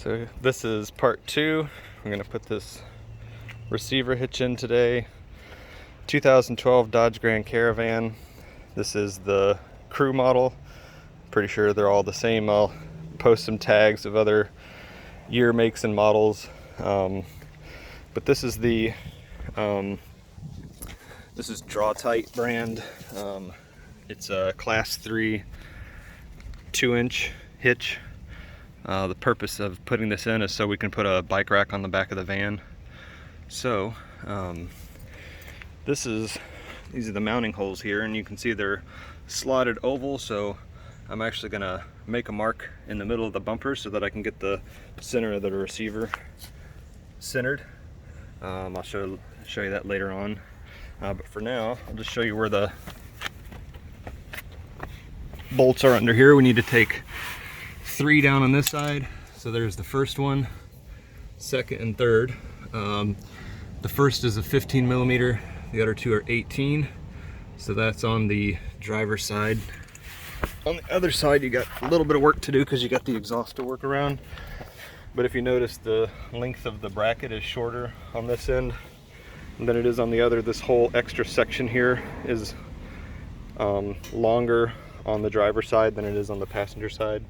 So this is part 2. I'm going to put this receiver hitch in today. 2012 Dodge Grand Caravan. This is the crew model. Pretty sure they're all the same. I'll post some tags of other year, makes, and models. But this is the this is Draw-Tite brand. It's a class 3 2-inch hitch. The purpose of putting this in is so we can put a bike rack on the back of the van. So these are the mounting holes here, and you can see they're slotted oval, so I'm actually gonna make a mark in the middle of the bumper so that I can get the center of the receiver centered. I'll show you that later on, but for now I'll just show you where the bolts are under here. We need to take 3 down on this side. So there's the first one, second, and third. The first is a 15 millimeter, the other 2 are 18. So that's on the driver's side. On the other side, you got a little bit of work to do because you got the exhaust to work around. But if you notice, the length of the bracket is shorter on this end than it is on the other. This whole extra section here is longer on the driver's side than it is on the passenger side.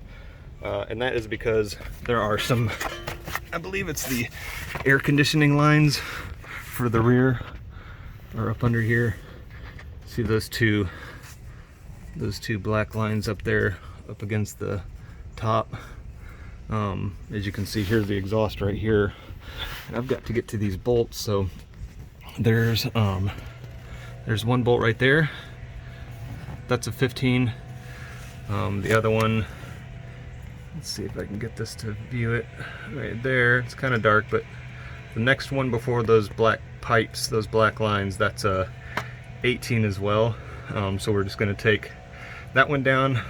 And that is because there are some, I believe it's the air conditioning lines for the rear are up under here. See those two black lines up there up against the top. As you can see, here's the exhaust right here. And I've got to get to these bolts, so there's one bolt right there. That's a 15. The other one, let's see if I can get this to view it right there. It's kind of dark, but the next one before those black pipes, those black lines, that's a 18 as well. So we're just going to take that one down.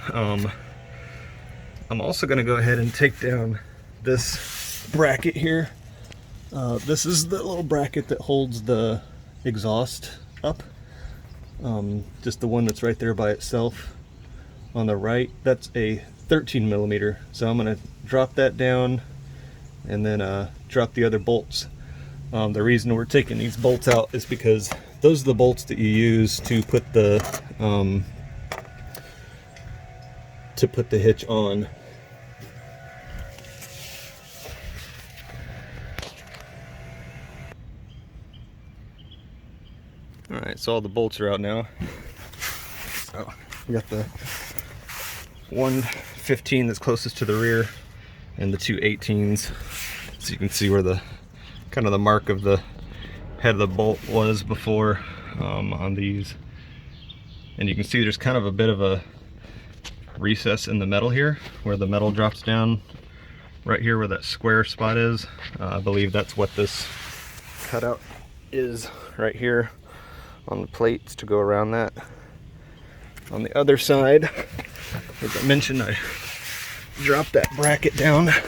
I'm also going to go ahead and take down this bracket here. This is the little bracket that holds the exhaust up. Just the one that's right there by itself on the right. That's a 13 millimeter. So I'm going to drop that down and then drop the other bolts. The reason we're taking these bolts out is because those are the bolts that you use to put the hitch on. Alright, so all the bolts are out now. So we got the 115 that's closest to the rear and the 2 18s. So you can see where the kind of the mark of the head of the bolt was before on these. And you can see there's kind of a bit of a recess in the metal here where the metal drops down right here where that square spot is. I believe that's what this cutout is right here on the plates to go around that. On the other side, as I mentioned, I dropped that bracket down. I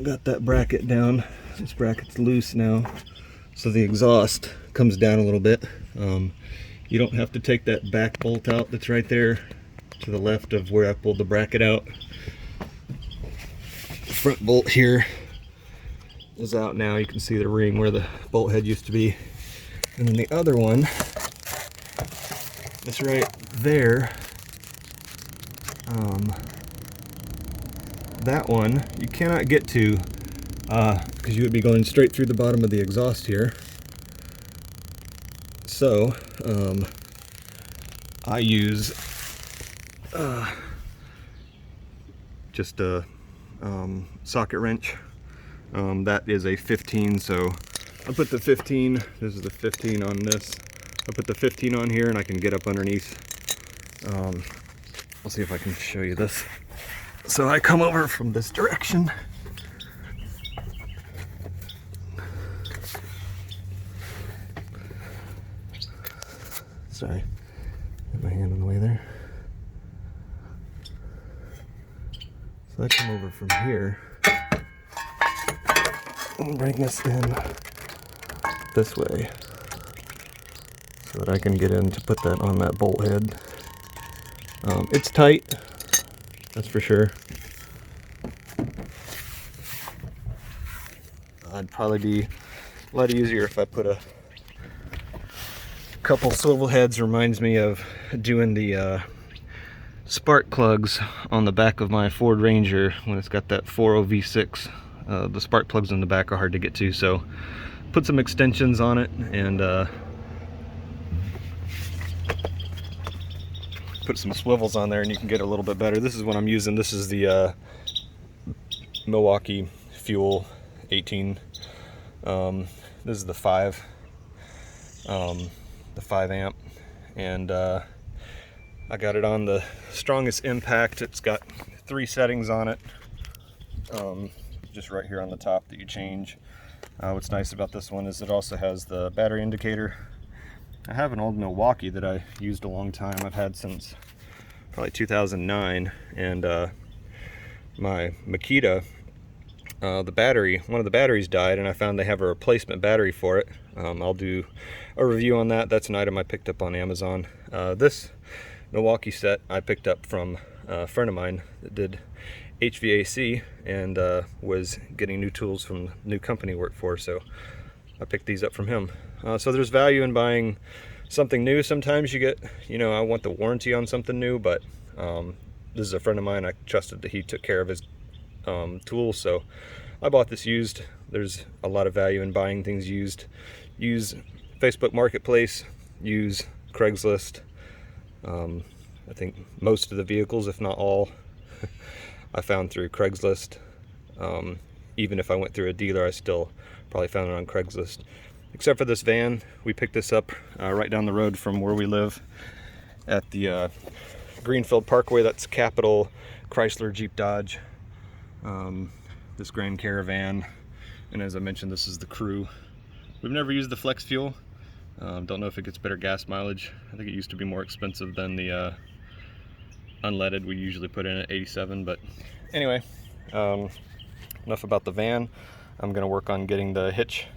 got that bracket down. This bracket's loose now, so the exhaust comes down a little bit. You don't have to take that back bolt out that's right there to the left of where I pulled the bracket out. The front bolt here is out now. You can see the ring where the bolt head used to be. And then the other one, it's right there. That one you cannot get to because you would be going straight through the bottom of the exhaust here. So I use just a socket wrench. That is a 15, so I'll put the 15, this is the 15 on this. I'll put the 15 on here and I can get up underneath. I'll see if I can show you this. So I come over from this direction. Sorry, got my hand in the way there. So I come over from here and bring this in this way so that I can get in to put that on that bolt head. It's tight. that's for sure. I'd probably be a lot easier if I put a couple swivel heads. Reminds me of doing the spark plugs on the back of my Ford Ranger when it's got that 4.0 V6. The spark plugs in the back are hard to get to, so put some extensions on it and put some swivels on there and you can get a little bit better. This is what I'm using. This is the Milwaukee Fuel 18. This is the 5 amp, and I got it on the strongest impact. It's got 3 settings on it, just right here on the top that you change. What's nice about this one is it also has the battery indicator. I have an old Milwaukee that I used a long time. I've had since probably 2009, and my Makita, the battery, one of the batteries died, and I found they have a replacement battery for it. I'll do a review on that. That's an item I picked up on Amazon. This Milwaukee set I picked up from a friend of mine that did HVAC and was getting new tools from the new company he worked for, so I picked these up from him. So there's value in buying something new. Sometimes you get, you know, I want the warranty on something new, but this is a friend of mine. I trusted that he took care of his tools, so I bought this used. There's a lot of value in buying things used. Use Facebook Marketplace, use Craigslist. I think most of the vehicles, if not all, I found through Craigslist. Even if I went through a dealer, I still probably found it on Craigslist. Except for this van. We picked this up right down the road from where we live at the Greenfield Parkway. That's Capital Chrysler Jeep Dodge. This Grand Caravan, and as I mentioned, this is the Crew. We've never used the flex fuel. Don't know if it gets better gas mileage. I think it used to be more expensive than the unleaded we usually put in at 87, but anyway, enough about the van. I'm going to work on getting the hitch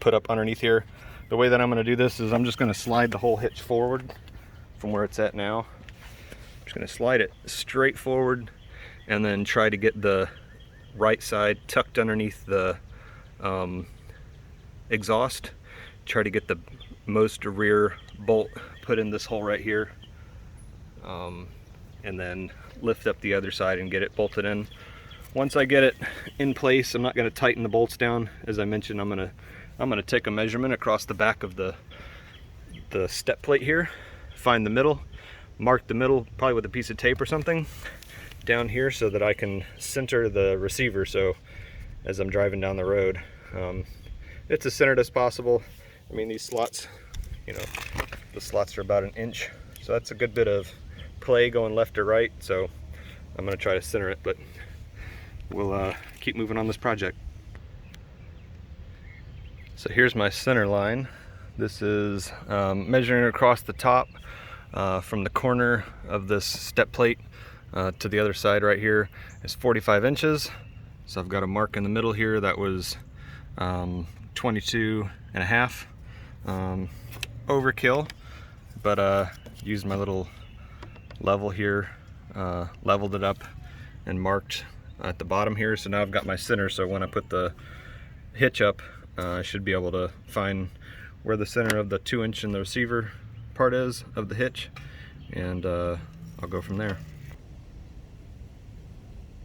put up underneath here. The way that I'm going to do this is I'm just going to slide the whole hitch forward from where it's at now. I'm just going to slide it straight forward and then try to get the right side tucked underneath the exhaust. Try to get the most rear bolt put in this hole right here, and then lift up the other side and get it bolted in. Once I get it in place, I'm not going to tighten the bolts down. As I mentioned, I'm gonna take a measurement across the back of the step plate here, find the middle, mark the middle probably with a piece of tape or something down here so that I can center the receiver, so as I'm driving down the road, it's as centered as possible. I mean, these slots, you know, the slots are about 1 inch, so that's a good bit of play going left or right, so I'm going to try to center it, but we'll keep moving on this project. So here's my center line. This is measuring across the top from the corner of this step plate to the other side right here is 45 inches. So I've got a mark in the middle here that was 22 and a half. Overkill, but used my little level here, leveled it up and marked at the bottom here. So now I've got my center, so when I put the hitch up, I should be able to find where the center of the 2-inch in the receiver part is of the hitch, and I'll go from there.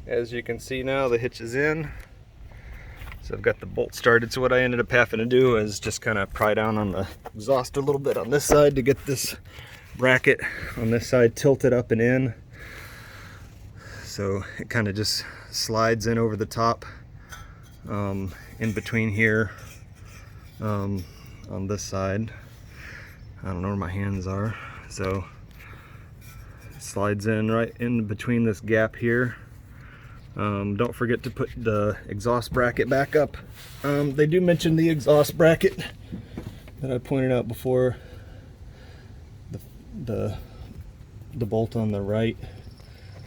As you can see now, the hitch is in. So I've got the bolt started. So what I ended up having to do is just kind of pry down on the exhaust a little bit on this side to get this bracket on this side tilted up and in. So it kind of just slides in over the top, in between here, on this side. I don't know where my hands are. So it slides in right in between this gap here. Don't forget to put the exhaust bracket back up. They do mention the exhaust bracket that I pointed out before. The bolt on the right.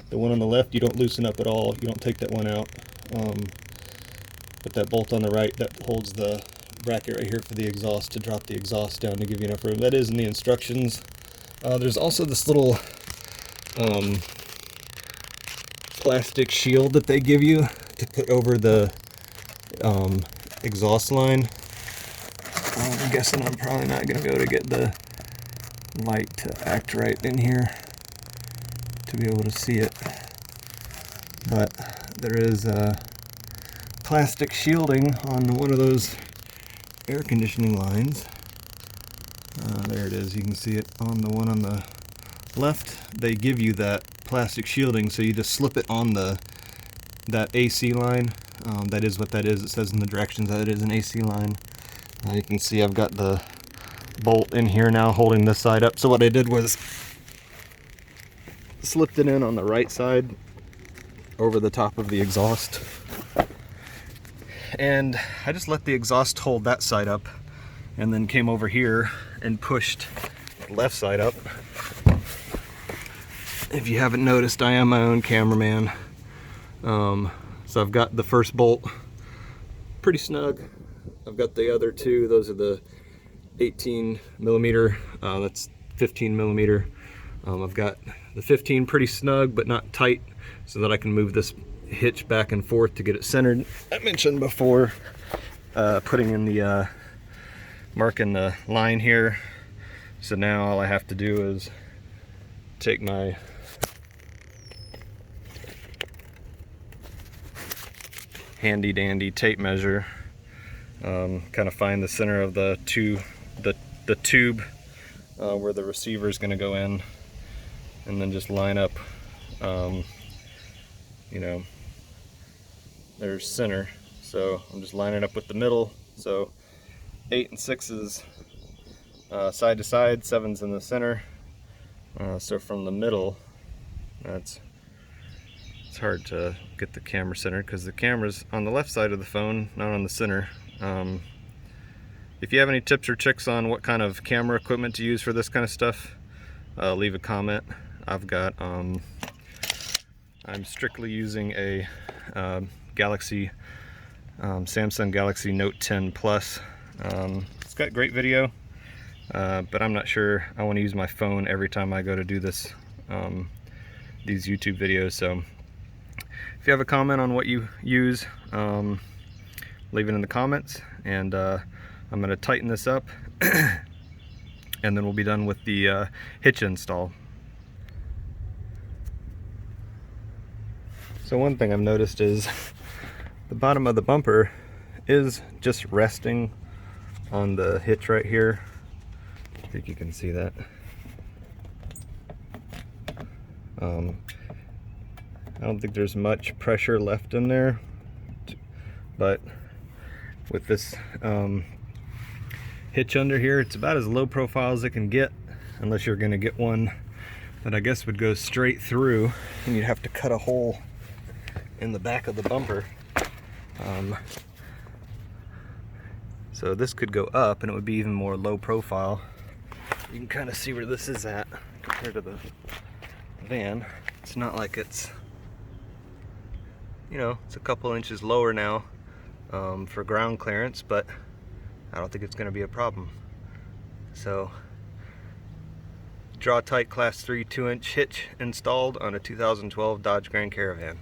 The one on the left you don't loosen up at all. You don't take that one out. But that bolt on the right, that holds the bracket right here for the exhaust, to drop the exhaust down to give you enough room. That is in the instructions. There's also this little plastic shield that they give you to put over the exhaust line. I'm guessing I'm probably not going to be able to get the light to act right in here to be able to see it, but there is plastic shielding on one of those air conditioning lines. There it is, you can see it on the one on the left. They give you that plastic shielding, so you just slip it on that AC line. That is what that is. It says in the directions that it is an AC line. You can see I've got the bolt in here now holding this side up. So what I did was slipped it in on the right side over the top of the exhaust, and I just let the exhaust hold that side up, and then came over here and pushed the left side up. If you haven't noticed, I am my own cameraman. So I've got the first bolt pretty snug. I've got the other two, those are the 18 millimeter, that's 15 millimeter. I've got the 15 pretty snug but not tight, so that I can move this hitch back and forth to get it centered. I mentioned before putting in the marking the line here. So now all I have to do is take my handy dandy tape measure, kind of find the center of the tube where the receiver is going to go in, and then just line up, you know, there's center. So I'm just lining up with the middle. So 8 and 6s side to side, 7's in the center. So from the middle, it's hard to get the camera centered because the camera's on the left side of the phone, not on the center. If you have any tips or tricks on what kind of camera equipment to use for this kind of stuff, leave a comment. I've got, I'm strictly using a Samsung Galaxy Note 10 Plus. It's got great video, but I'm not sure I want to use my phone every time I go to do this, these YouTube videos. So if you have a comment on what you use, leave it in the comments, and I'm going to tighten this up and then we'll be done with the hitch install. So one thing I've noticed is the bottom of the bumper is just resting on the hitch right here. I think you can see that. I don't think there's much pressure left in there, but with this hitch under here, it's about as low profile as it can get, unless you're going to get one that I guess would go straight through and you'd have to cut a hole in the back of the bumper. So this could go up and it would be even more low profile. You can kind of see where this is at compared to the van. It's not like it's, you know, it's a couple inches lower now for ground clearance, but I don't think it's going to be a problem. So Draw-Tite Class 3 2-inch hitch installed on a 2012 Dodge Grand Caravan.